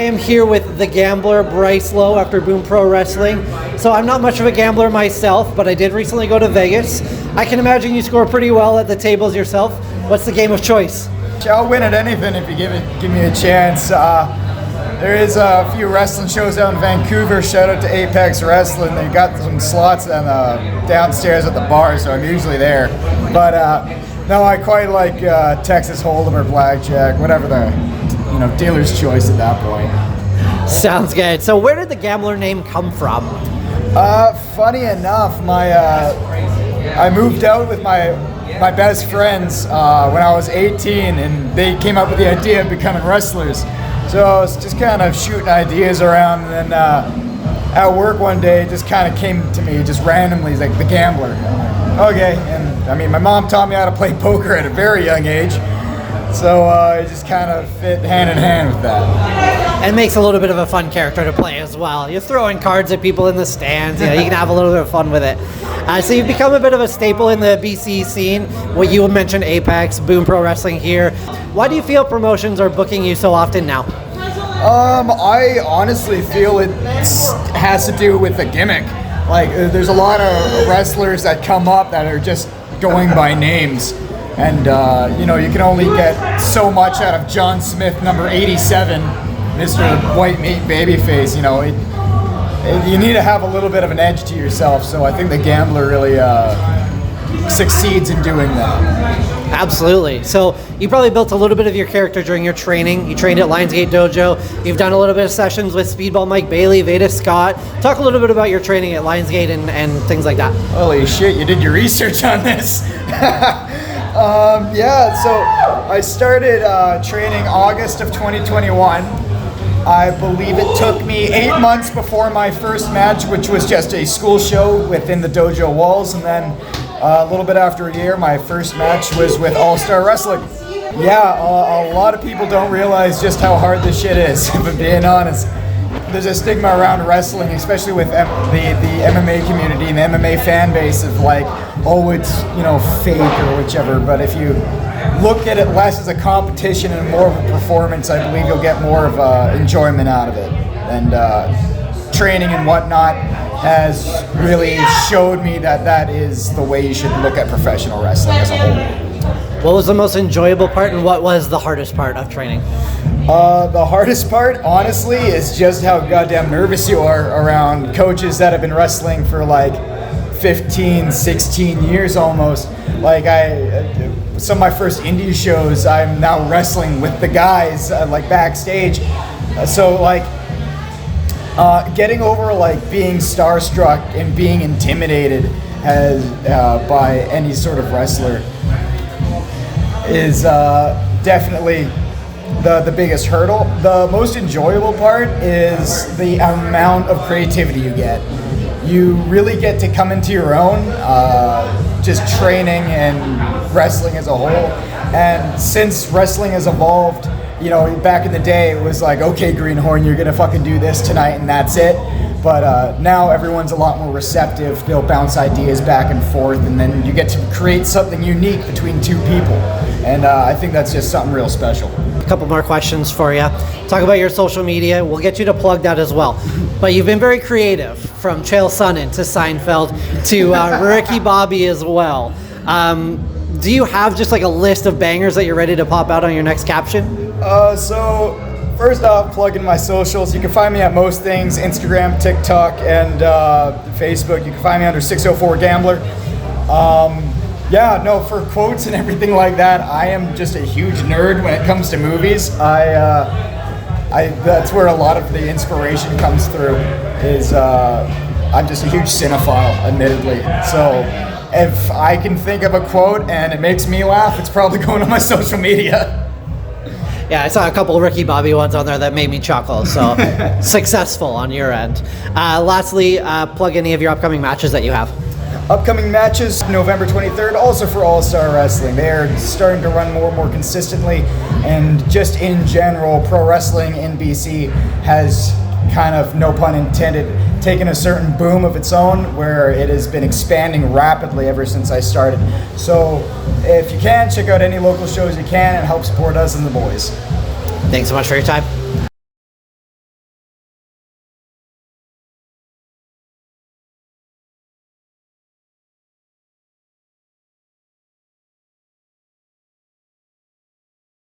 am here with the gambler, Bryce Lowe, after Boom Pro Wrestling. So I'm not much of a gambler myself, but I did recently go to Vegas. I can imagine you score pretty well at the tables yourself. What's the game of choice? I'll win at anything if you give me a chance. There is a few wrestling shows out in Vancouver. Shout out to Apex Wrestling. They got some slots downstairs at the bar, so I'm usually there. But no, I quite like Texas Hold'em or Blackjack, whatever the dealer's choice at that point. Sounds good. So where did the gambler name come from? Funny enough, I moved out with my best friends when I was 18, and they came up with the idea of becoming wrestlers. So I was just kind of shooting ideas around, and then at work one day, it just kind of came to me just randomly. He's like, the gambler. Okay, and I mean, my mom taught me how to play poker at a very young age, so it just kind of fit hand in hand with that. It makes a little bit of a fun character to play as well. You're throwing cards at people in the stands. You can have a little bit of fun with it. So you've become a bit of a staple in the BC scene. What you mentioned, Apex, Boom Pro Wrestling here. Why do you feel promotions are booking you so often now? I honestly feel it has to do with the gimmick. Like, there's a lot of wrestlers that come up that are just going by names. And, you can only get so much out of John Smith, number 87, Mr. White Meat Babyface. You need to have a little bit of an edge to yourself. So I think the gambler really succeeds in doing that. Absolutely. So you probably built a little bit of your character during your training. You trained at Lionsgate Dojo. You've done a little bit of sessions with Speedball Mike Bailey, Veda Scott. Talk a little bit about your training at Lionsgate and things like that. Holy shit, you did your research on this. So I started training August of 2021. I believe it took me 8 months before my first match, which was just a school show within the dojo walls, and then a little bit after a year, my first match was with All Star Wrestling. Yeah, a lot of people don't realize just how hard this shit is, if I'm being honest. There's a stigma around wrestling, especially with the MMA community and the MMA fan base of like, oh, it's, fake or whichever. But if you look at it less as a competition and more of a performance, I believe you'll get more of enjoyment out of it. And training and whatnot has really showed me that is the way you should look at professional wrestling as a whole. What was the most enjoyable part, and what was the hardest part of training? The hardest part, honestly, is just how goddamn nervous you are around coaches that have been wrestling for like 15, 16 years almost. Like some of my first indie shows, I'm now wrestling with the guys like backstage. Getting over like being starstruck and being intimidated by any sort of wrestler is definitely the biggest hurdle. The most enjoyable part is the amount of creativity you get. You really get to come into your own, just training and wrestling as a whole. And since wrestling has evolved, back in the day it was like, okay, Greenhorn, you're gonna fucking do this tonight and that's it. But now everyone's a lot more receptive. They'll bounce ideas back and forth, and then you get to create something unique between two people. And I think that's just something real special. A couple more questions for you. Talk about your social media. We'll get you to plug that as well. But you've been very creative, from Chael Sonnen to Seinfeld to Ricky Bobby as well. Do you have just like a list of bangers that you're ready to pop out on your next caption? So first off, plug in my socials. You can find me at most things: Instagram, TikTok, and Facebook. You can find me under 604 Gambler. For quotes and everything like that, I am just a huge nerd when it comes to movies. That's where a lot of the inspiration comes through. I'm just a huge cinephile, admittedly. So if I can think of a quote and it makes me laugh, it's probably going on my social media. Yeah, I saw a couple of Ricky Bobby ones on there that made me chuckle, so successful on your end. Lastly, plug any of your upcoming matches that you have. Upcoming matches, November 23rd, also for All Star Wrestling. They are starting to run more and more consistently, and just in general, pro wrestling in BC has kind of, no pun intended, taken a certain boom of its own where it has been expanding rapidly ever since I started. So if you can, check out any local shows you can and help support us and the boys. Thanks so much for your time.